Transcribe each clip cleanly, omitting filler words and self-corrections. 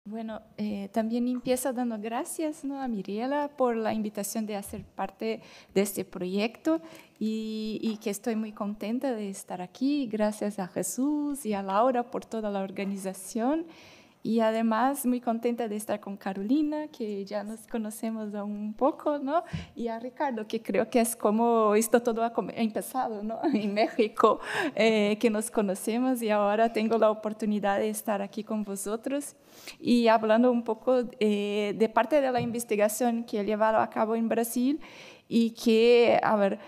Bueno, también empiezo dando gracias, ¿no?, a Mirela por la invitación de hacer parte de este proyecto y que estoy muy contenta de estar aquí. Gracias a Jesús y a Laura por toda la organización. Y además muy contenta de estar con Carolina, que ya nos conocemos un poco, ¿no? Y a Ricardo, que creo que es como esto todo ha empezado, ¿no? En México, que nos conocemos y ahora tengo la oportunidad de estar aquí con vosotros y hablando un poco de parte de la investigación que he llevado a cabo en Brasil y que, a ver,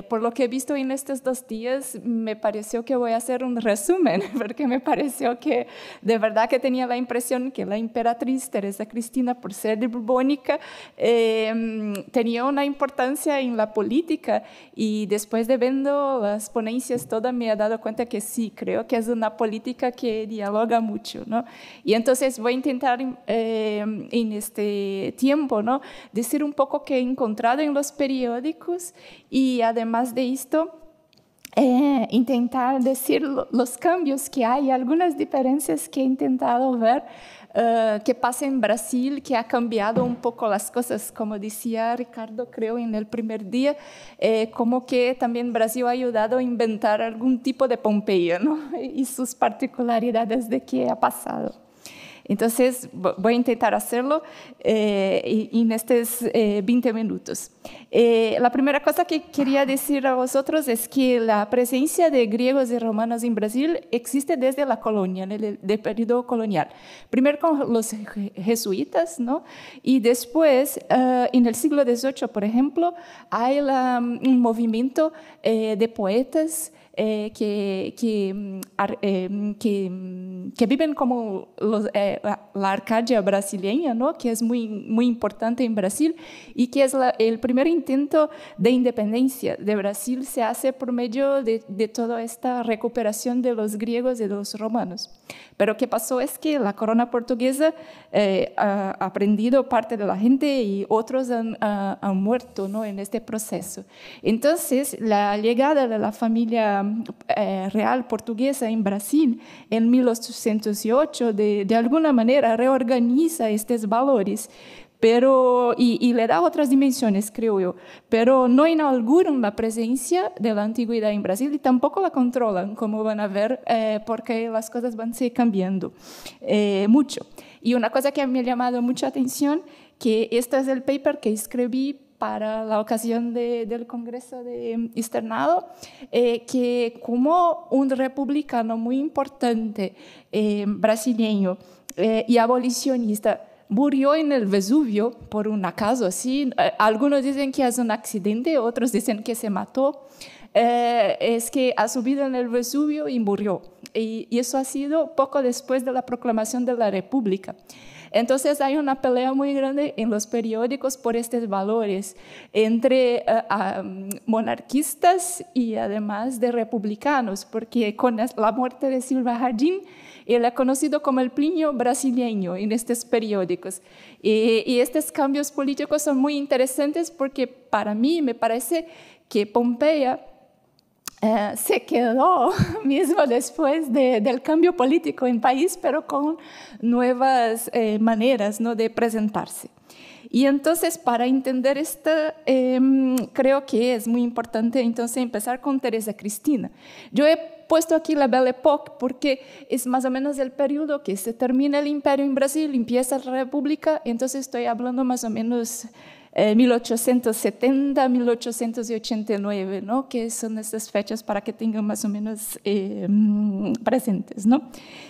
por lo que he visto en estos 2 días, me pareció que voy a hacer un resumen, porque me pareció que de verdad que tenía la impresión que la emperatriz Teresa Cristina, por ser de borbónica, tenía una importancia en la política, y después de viendo las ponencias todas me he dado cuenta que sí, creo que es una política que dialoga mucho, ¿no? Y entonces voy a intentar en este tiempo, ¿no?, decir un poco que he encontrado en los periódicos y además de esto intentar decir los cambios que hay, algunas diferencias que he intentado ver que pasa en Brasil, que ha cambiado un poco las cosas, como decía Ricardo, creo, en el primer día, como que también Brasil ha ayudado a inventar algún tipo de Pompeya, ¿no?, y sus particularidades de qué ha pasado. Entonces, voy a intentar hacerlo en estos 20 minutos. La primera cosa que quería decir a vosotros es que la presencia de griegos y romanos en Brasil existe desde la colonia, en el periodo colonial. Primero con los jesuitas, ¿no? Y después, en el siglo XVIII, por ejemplo, hay un movimiento de poetas que viven como la Arcadia brasileña, ¿no?, que es muy, muy importante en Brasil y que es el primer intento de independencia de Brasil se hace por medio de toda esta recuperación de los griegos y de los romanos. Pero ¿qué pasó? Es que la corona portuguesa ha prendido parte de la gente y otros han muerto, ¿no?, en este proceso. Entonces, la llegada de la familia real portuguesa en Brasil en 1808 de alguna manera reorganiza estos valores, pero y le da otras dimensiones, creo yo, pero no inauguran la presencia de la antigüedad en Brasil y tampoco la controlan, como van a ver, porque las cosas van a seguir cambiando mucho. Y una cosa que me ha llamado mucha atención, que este es el paper que escribí para la ocasión del Congreso de Externado, que como un republicano muy importante brasileño y abolicionista murió en el Vesubio por un acaso así. Algunos dicen que es un accidente, otros dicen que se mató. Es que ha subido en el Vesubio y murió. Y eso ha sido poco después de la proclamación de la República. Entonces hay una pelea muy grande en los periódicos por estos valores entre monarquistas y además de republicanos, porque con la muerte de Silva Jardín, él es conocido como el Plinio brasileño en estos periódicos. Y estos cambios políticos son muy interesantes porque para mí me parece que Pompeya se quedó mismo después del cambio político en país, pero con nuevas maneras, ¿no?, de presentarse. Y entonces, para entender esto, creo que es muy importante entonces empezar con Teresa Cristina. Yo he puesto aquí la Belle Époque porque es más o menos el periodo que se termina el imperio en Brasil, empieza la república, entonces estoy hablando más o menos 1870, 1889, ¿no?, que son estas fechas para que tengan más o menos presentes, ¿no?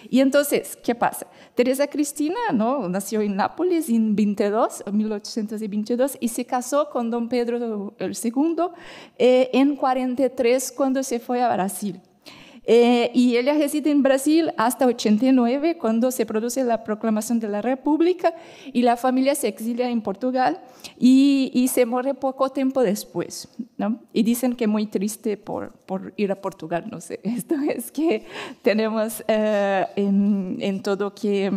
Y entonces, ¿qué pasa? Teresa Cristina, ¿no?, nació en Nápoles en 1822 y se casó con don Pedro II en 43 cuando se fue a Brasil. Y ella reside en Brasil hasta 89, cuando se produce la proclamación de la República y la familia se exilia en Portugal y se muere poco tiempo después, ¿no? Y dicen que muy triste por ir a Portugal, no sé. Esto es que tenemos en todo que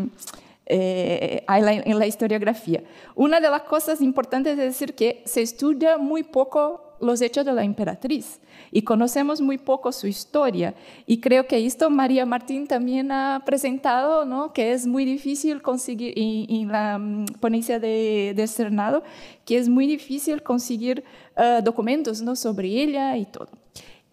hay en la historiografía. Una de las cosas importantes es decir que se estudia muy poco los hechos de la emperatriz y conocemos muy poco su historia. Y creo que esto María Martín también ha presentado, ¿no? Que es muy difícil conseguir, en la ponencia de Senado, que es muy difícil conseguir documentos, ¿no? Sobre ella y todo.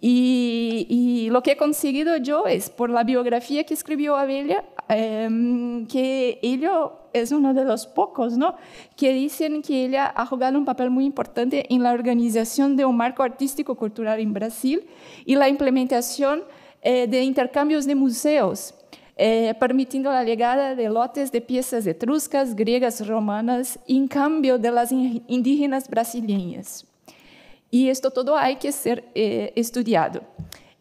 Y lo que he conseguido yo es por la biografía que escribió Abella, que ella es uno de los pocos, ¿no? Que dicen que ella ha jugado un papel muy importante en la organización de un marco artístico-cultural en Brasil y la implementación de intercambios de museos, permitiendo la llegada de lotes de piezas etruscas, griegas, romanas, en cambio de las indígenas brasileñas. Y esto todo hay que ser estudiado.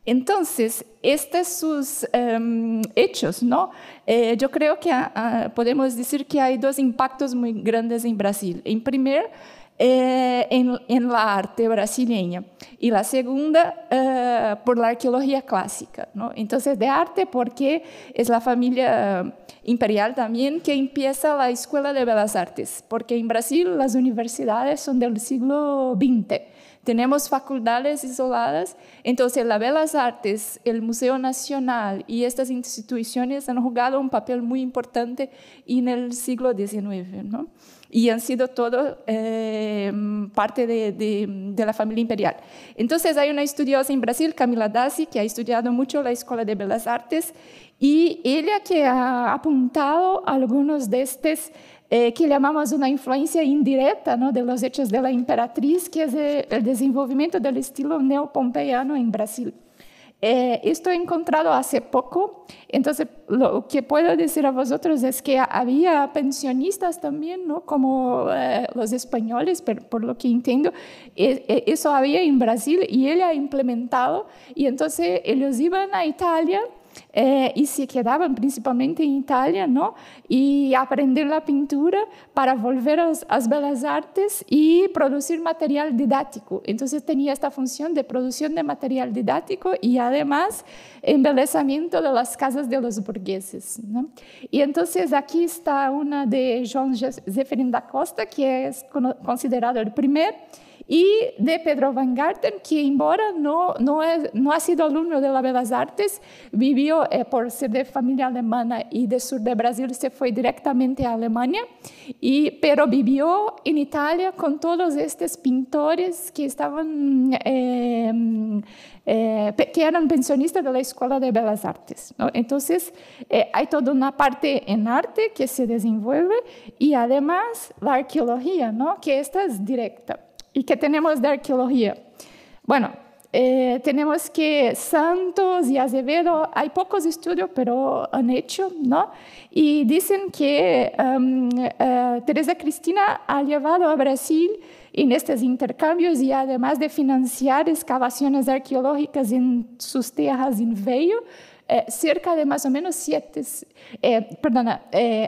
Entonces, estos sus hechos, ¿no? Yo creo que podemos decir que hay dos impactos muy grandes en Brasil. En primer, en la arte brasileña, y la segunda por la arqueología clásica, ¿no? Entonces, de arte porque es la familia imperial también que empieza la Escuela de Belas Artes, porque en Brasil las universidades son del siglo XX. Tenemos facultades isoladas, entonces la Belas Artes, el Museo Nacional y estas instituciones han jugado un papel muy importante en el siglo XIX, ¿no? Y han sido todo parte de la familia imperial. Entonces hay una estudiosa en Brasil, Camila Dassi, que ha estudiado mucho la Escuela de Belas Artes, y ella que ha apuntado algunos de estos que llamamos una influencia indirecta, ¿no? De los hechos de la emperatriz, que es el desenvolvimiento del estilo neopompeyano en Brasil. Esto he encontrado hace poco, entonces lo que puedo decir a vosotros es que había pensionistas también, ¿no? Como los españoles, por lo que entiendo, eso había en Brasil y él ha implementado, y entonces ellos iban a Italia, y se quedaban principalmente en Italia, ¿no? Y aprender la pintura para volver a las belas artes y producir material didáctico. Entonces tenía esta función de producción de material didáctico y además embelezamiento de las casas de los burgueses, ¿no? Y entonces aquí está una de João Zeferino da Costa, que es considerado el primer, y de Pedro Van Garten, que embora no ha sido alumno de las Belas Artes, vivió por ser de familia alemana y del sur de Brasil, se fue directamente a Alemania, pero vivió en Italia con todos estos pintores que estaban, que eran pensionistas de la Escuela de Belas Artes, ¿no? Entonces, hay toda una parte en arte que se desenvuelve y además la arqueología, ¿no? Que esta es directa. ¿Y qué tenemos de arqueología? Bueno, tenemos que Santos y Azevedo, hay pocos estudios, pero han hecho, ¿no? Y dicen que Teresa Cristina ha llevado a Brasil en estos intercambios y además de financiar excavaciones arqueológicas en sus tierras en Veio, cerca de más o menos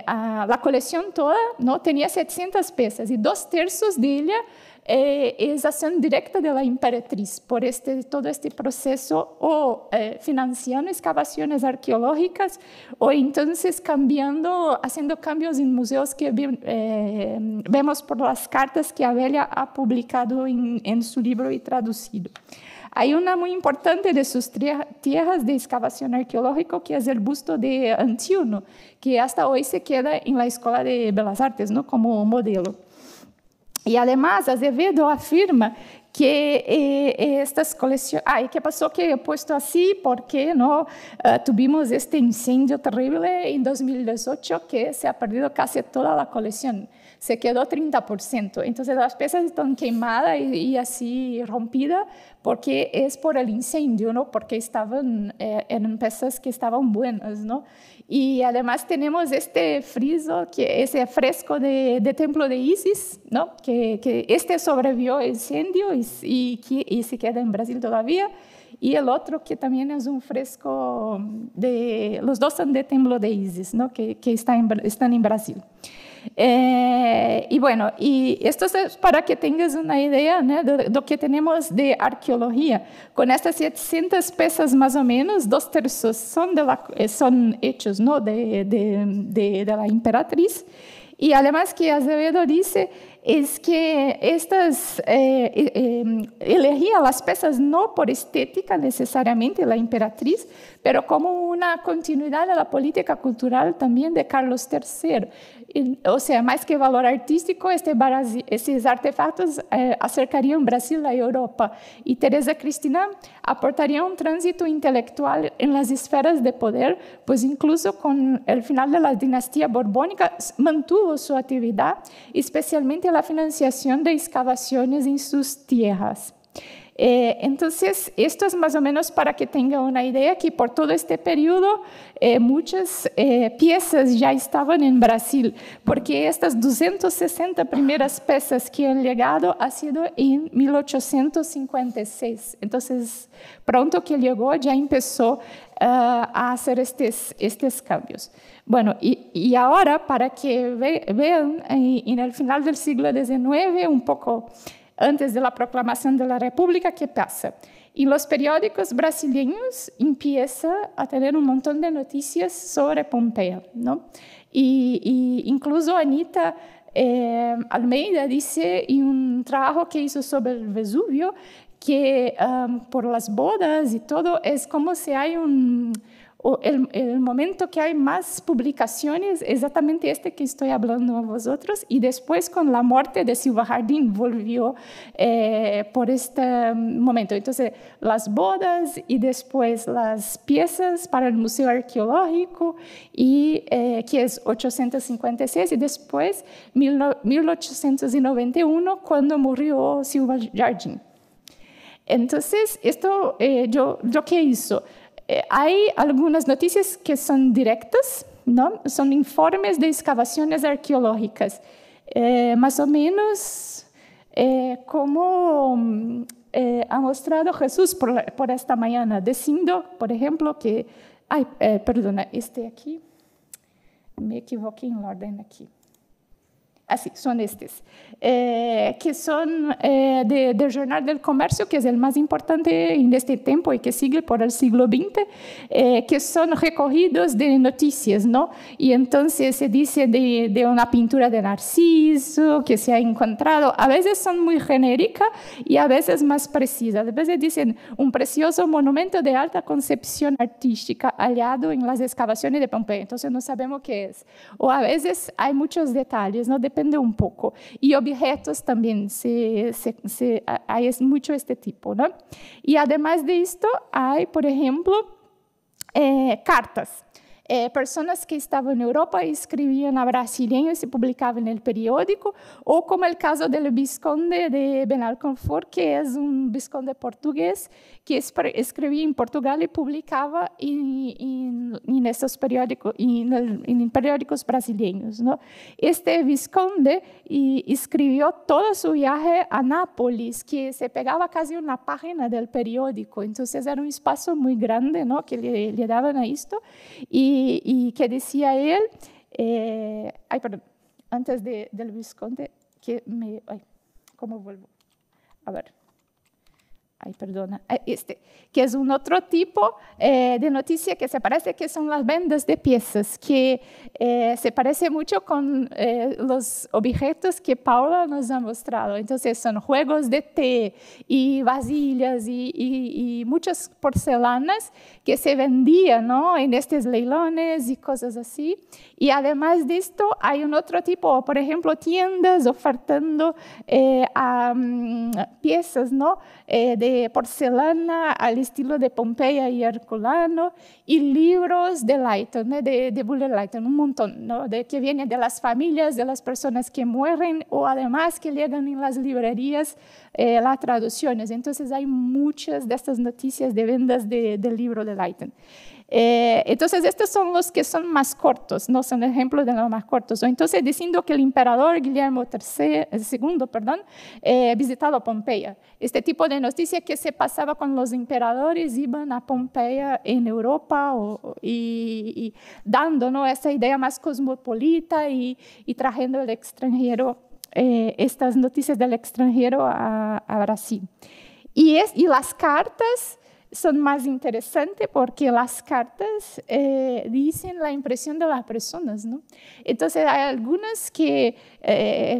la colección toda, ¿no? Tenía 700 piezas y 2/3 de ella es acción directa de la emperatriz por todo este proceso, o financiando excavaciones arqueológicas o entonces haciendo cambios en museos que vemos por las cartas que Abella ha publicado en su libro y traducido. Hay una muy importante de sus tierras de excavación arqueológica, que es el busto de Antíono, que hasta hoy se queda en la Escuela de Belas Artes, ¿no? Como modelo. Y además, Azevedo afirma que estas colecciones... ¿qué pasó? Que he puesto así porque no tuvimos este incendio terrible en 2018 que se ha perdido casi toda la colección. Se quedó 30%. Entonces, las piezas están quemadas y así rompidas porque es por el incendio, ¿no? Porque eran piezas que estaban buenas, ¿no? Y además tenemos este friso, ese fresco de Templo de Isis, ¿no? Que este sobrevivió al incendio y se queda en Brasil todavía. Y el otro que también es un fresco los dos son de Templo de Isis, ¿no? Que están en Brasil. Y bueno, y esto es para que tengas una idea, ¿no? de lo que tenemos de arqueología. Con estas 700 piezas más o menos, 2/3 son hechos, ¿no? de la emperatriz. Y además que Azevedo dice es que elegía las piezas no por estética necesariamente, la emperatriz, pero como una continuidad de la política cultural también de Carlos III. O sea, más que valor artístico, estos artefactos acercarían Brasil a Europa. Y Teresa Cristina aportaría un tránsito intelectual en las esferas de poder, pues incluso con el final de la dinastía borbónica mantuvo su actividad, especialmente la financiación de excavaciones en sus tierras. Entonces, esto es más o menos para que tenga una idea que por todo este periodo muchas piezas ya estaban en Brasil, porque estas 260 primeras piezas que han llegado ha sido en 1856. Entonces, pronto que llegó ya empezó a hacer estos cambios. Bueno, y ahora para que vean en el final del siglo XIX, un poco antes de la proclamación de la República, ¿qué pasa? Y los periódicos brasileños empiezan a tener un montón de noticias sobre Pompeya, ¿no? Y incluso Anita Almeida dice en un trabajo que hizo sobre el Vesubio que por las bodas y todo es como si hay el momento que hay más publicaciones, exactamente este que estoy hablando a vosotros, y después con la muerte de Silva Jardín volvió por este momento. Entonces, las bodas y después las piezas para el Museo Arqueológico, y, que es 856, y después 1891, cuando murió Silva Jardín. Entonces, esto, yo ¿qué hizo? Hay algunas noticias que son directas, ¿no? Son informes de excavaciones arqueológicas, más o menos como ha mostrado Jesús por esta mañana, diciendo, por ejemplo, que... Ay, perdona, aquí, me equivoqué en la orden aquí. Así, son estos, que son del Jornal del Comercio, que es el más importante en este tiempo y que sigue por el siglo XX, que son recogidos de noticias, ¿no? Y entonces se dice de una pintura de Narciso que se ha encontrado. A veces son muy genéricas y a veces más precisas. A veces dicen un precioso monumento de alta concepción artística hallado en las excavaciones de Pompeya. Entonces no sabemos qué es. O a veces hay muchos detalles, ¿no? Depende un poco. Y objetos también, hay mucho este tipo, ¿no? Y además de esto, hay, por ejemplo, cartas. Personas que estaban en Europa escribían a brasileños y se publicaban en el periódico, o como el caso del vizconde de Benalconfort, que es un vizconde portugués que escribía en Portugal y publicaba en estos periódicos, en periódicos brasileños, ¿no? Este vizconde escribió todo su viaje a Nápoles, que se pegaba casi una página del periódico, entonces era un espacio muy grande, ¿no? Que le daban a esto, y que decía él, perdón, antes del vizconde, ¿cómo vuelvo? A ver. Perdona, que es un otro tipo de noticia que se parece que son las vendas de piezas, que se parece mucho con los objetos que Paula nos ha mostrado. Entonces son juegos de té y vasillas y muchas porcelanas que se vendían, ¿no? En estos leilones y cosas así. Y además de esto hay un otro tipo, por ejemplo, tiendas ofertando piezas, ¿no? De porcelana al estilo de Pompeya y Herculano, y libros de Leighton, ¿no? de Buller Leighton, un montón, ¿no? Que vienen de las familias de las personas que mueren, o además que llegan en las librerías las traducciones. Entonces hay muchas de estas noticias de ventas del libro de Leighton. Entonces, estos son los que son más cortos, no son ejemplos de los más cortos. Entonces, diciendo que el emperador Guillermo II, visitaba Pompeya. Este tipo de noticia que se pasaba con los emperadores, iban a Pompeya en Europa y dando, ¿no? Esa idea más cosmopolita y trayendo el extranjero, estas noticias del extranjero a Brasil. Y las cartas son más interesantes porque las cartas dicen la impresión de las personas, ¿no? Entonces hay algunas que,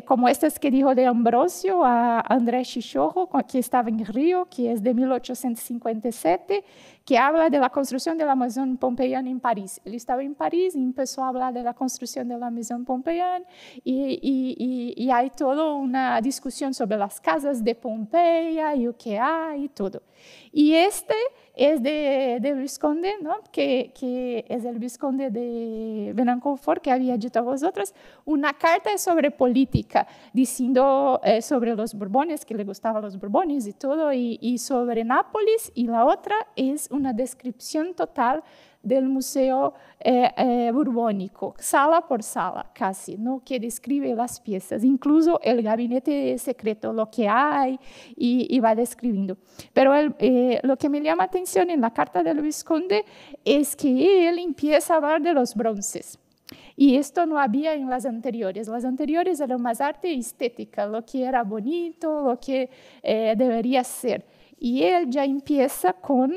como estas que dijo de Ambrosio a Andrés Chichorro, que estaba en Río, que es de 1857, que habla de la construcción de la Maison Pompeyana en París. Él estaba en París y empezó a hablar de la construcción de la Maison Pompeyana y hay toda una discusión sobre las casas de Pompeya y lo que hay y todo. Y este es de Visconde, ¿no? que es el Visconde de Betancourt, que había dicho a vosotros, una carta sobre política, diciendo sobre los Borbones, que le gustaban los Borbones y todo, y sobre Nápoles, y la otra es una descripción total del Museo Borbónico, sala por sala casi, ¿no? que describe las piezas, incluso el gabinete secreto, lo que hay, y va describiendo. Pero lo que me llama atención en la carta del Visconde es que él empieza a hablar de los bronces. Y esto no había en las anteriores. Las anteriores eran más arte estética, lo que era bonito, lo que debería ser. Y él ya empieza con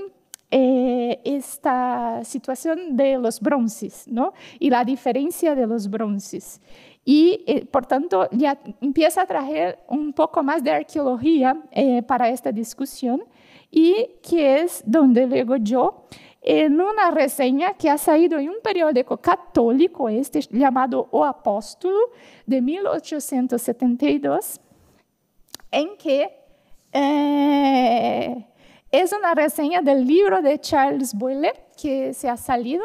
esta situación de los bronces, ¿no? Y la diferencia de los bronces. Y, por tanto, ya empieza a traer un poco más de arqueología para esta discusión, y que es donde luego yo, en una reseña que ha salido en un periódico católico, llamado O Apóstolo, de 1872, en que es una reseña del libro de Charles Boyle que se ha salido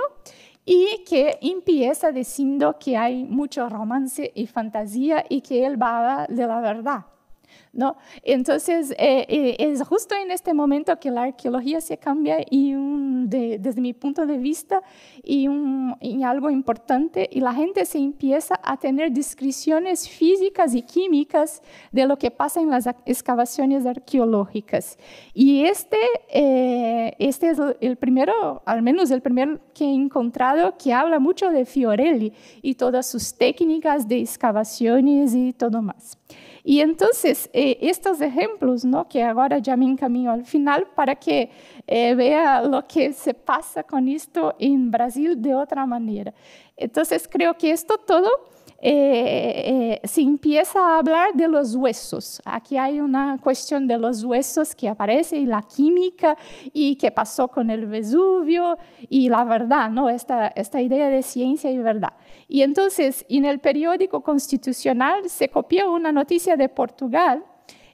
y que empieza diciendo que hay mucho romance y fantasía y que él va a hablar de la verdad, ¿no? Entonces, es justo en este momento que la arqueología se cambia y desde mi punto de vista y algo importante, y la gente se empieza a tener descripciones físicas y químicas de lo que pasa en las excavaciones arqueológicas. Y este es el primero, al menos el primero que he encontrado, que habla mucho de Fiorelli y todas sus técnicas de excavaciones y todo más. Y entonces, estos ejemplos, ¿no? que ahora ya me encamino al final para que vea lo que se pasa con esto en Brasil de otra manera. Entonces, creo que esto todo se empieza a hablar de los huesos. Aquí hay una cuestión de los huesos que aparece, y la química, y qué pasó con el Vesubio, y la verdad, ¿no? esta idea de ciencia y verdad. Y entonces, en el periódico Constitucional se copió una noticia de Portugal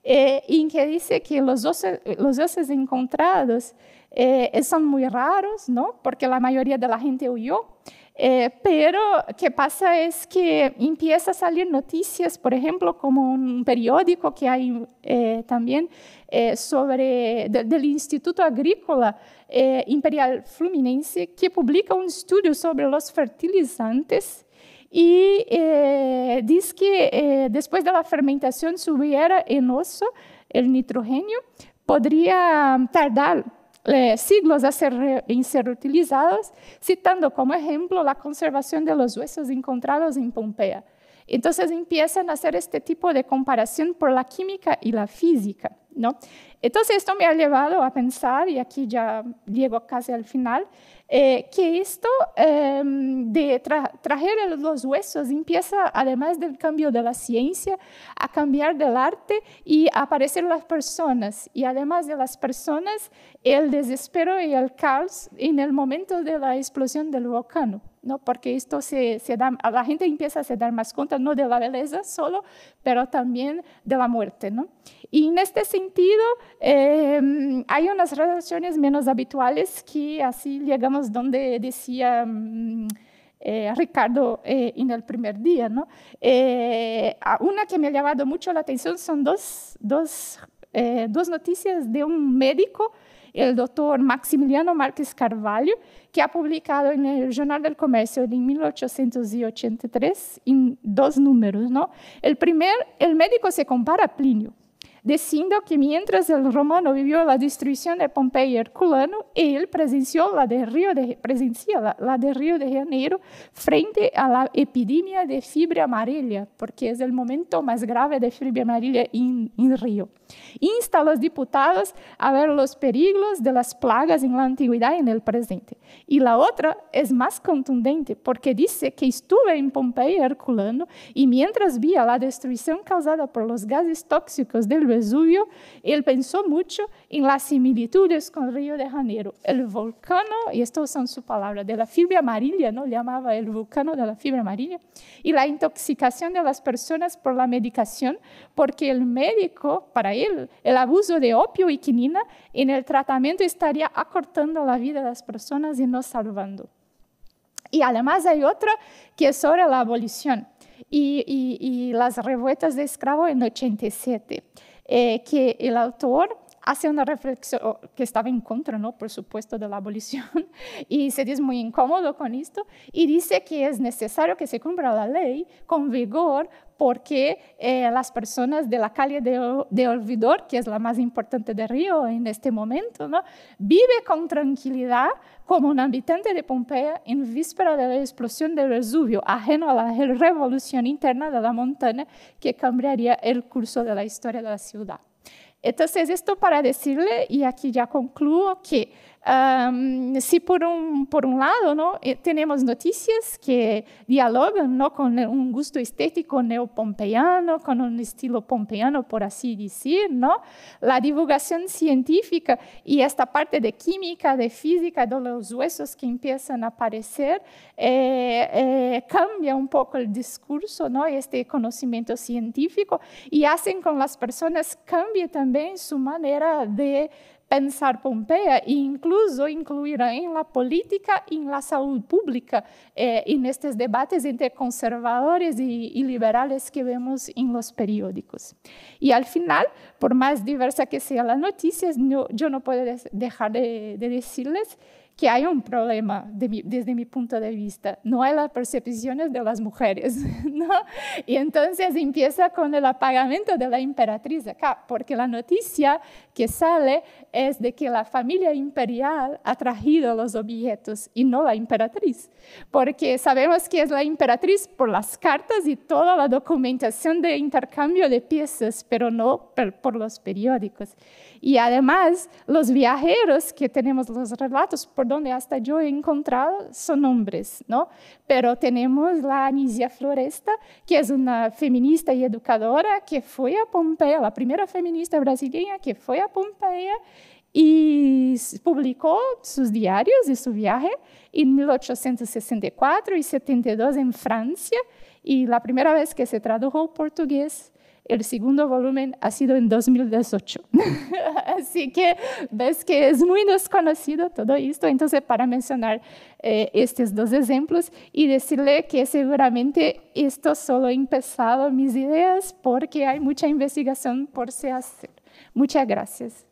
en que dice que los ossos encontrados son muy raros, ¿no? Porque la mayoría de la gente huyó. Pero qué pasa es que empieza a salir noticias, por ejemplo, como un periódico que hay también del Instituto Agrícola Imperial Fluminense, que publica un estudio sobre los fertilizantes y dice que después de la fermentación subiera en oso el nitrógeno, podría tardar siglos en ser utilizados, citando como ejemplo la conservación de los huesos encontrados en Pompeya. Entonces empiezan a hacer este tipo de comparación por la química y la física, ¿no? Entonces esto me ha llevado a pensar, y aquí ya llego casi al final, que esto de traer los huesos empieza, además del cambio de la ciencia, a cambiar del arte y a aparecer las personas. Y además de las personas, el desespero y el caos en el momento de la explosión del volcán, ¿no? Porque esto la gente empieza a se dar más cuenta, no de la belleza solo, pero también de la muerte, ¿no? Y en este sentido, hay unas relaciones menos habituales que así llegamos donde decía Ricardo en el primer día, ¿no? Una que me ha llamado mucho la atención son dos noticias de un médico, el doctor Maximiliano Márquez Carvalho, que ha publicado en el Jornal del Comercio en 1883 en 2 números, ¿no? El médico se compara a Plinio, diciendo que mientras el romano vivió la destrucción de Pompeya y Herculano, él presenció la de Río de Janeiro frente a la epidemia de fiebre amarilla, porque es el momento más grave de fiebre amarilla en en Río. Insta a los diputados a ver los peligros de las plagas en la antigüedad y en el presente. Y la otra es más contundente porque dice que estuve en Pompeya Herculano y mientras veía la destrucción causada por los gases tóxicos del Vesubio, él pensó mucho en las similitudes con Río de Janeiro. El volcán, y estas son sus palabras, de la fiebre amarilla, ¿no? Llamaba el volcán de la fiebre amarilla, y la intoxicación de las personas por la medicación, porque el médico, para él, el abuso de opio y quinina en el tratamiento estaría acortando la vida de las personas y no salvando. Y además hay otra que es sobre la abolición y las revueltas de esclavos en 87, que el autor hace una reflexión que estaba en contra, ¿no? Por supuesto, de la abolición, y se dice muy incómodo con esto, y dice que es necesario que se cumpla la ley con vigor porque las personas de la calle de Olvidor, que es la más importante de Río en este momento, ¿no? Vive con tranquilidad como un habitante de Pompeya en víspera de la explosión del Vesubio, ajeno a la revolución interna de la montaña que cambiaría el curso de la historia de la ciudad. Entonces, esto para decirle, y aquí ya concluyo, que si por un lado, ¿no? Tenemos noticias que dialogan, ¿no? Con un gusto estético neopompeyano, con un estilo pompeyano, por así decir, ¿no? La divulgación científica y esta parte de química, de física, de los huesos que empiezan a aparecer, cambia un poco el discurso, ¿no? Este conocimiento científico, y hacen con las personas cambie también su manera de pensar Pompeya e incluso incluirá en la política y en la salud pública en estos debates entre conservadores y liberales que vemos en los periódicos. Y al final, por más diversa que sea la noticia, yo no puedo dejar de decirles que hay un problema desde mi punto de vista. No hay las percepciones de las mujeres, ¿no? Y entonces empieza con el apagamiento de la emperatriz acá, porque la noticia que sale es de que la familia imperial ha traído los objetos y no la emperatriz, porque sabemos que es la emperatriz por las cartas y toda la documentación de intercambio de piezas, pero no por los periódicos. Y además, los viajeros que tenemos los relatos, por donde hasta yo he encontrado, son hombres, ¿no? Pero tenemos la Anísia Floresta, que es una feminista y educadora que fue a Pompeya, la primera feminista brasileña que fue a Pompeya y publicó sus diarios de su viaje en 1864 y 72 en Francia, y la primera vez que se tradujo al portugués. El segundo volumen ha sido en 2018. Así que ves que es muy desconocido todo esto. Entonces, para mencionar estos dos ejemplos y decirle que seguramente esto solo ha empezado mis ideas porque hay mucha investigación por se hacer. Muchas gracias.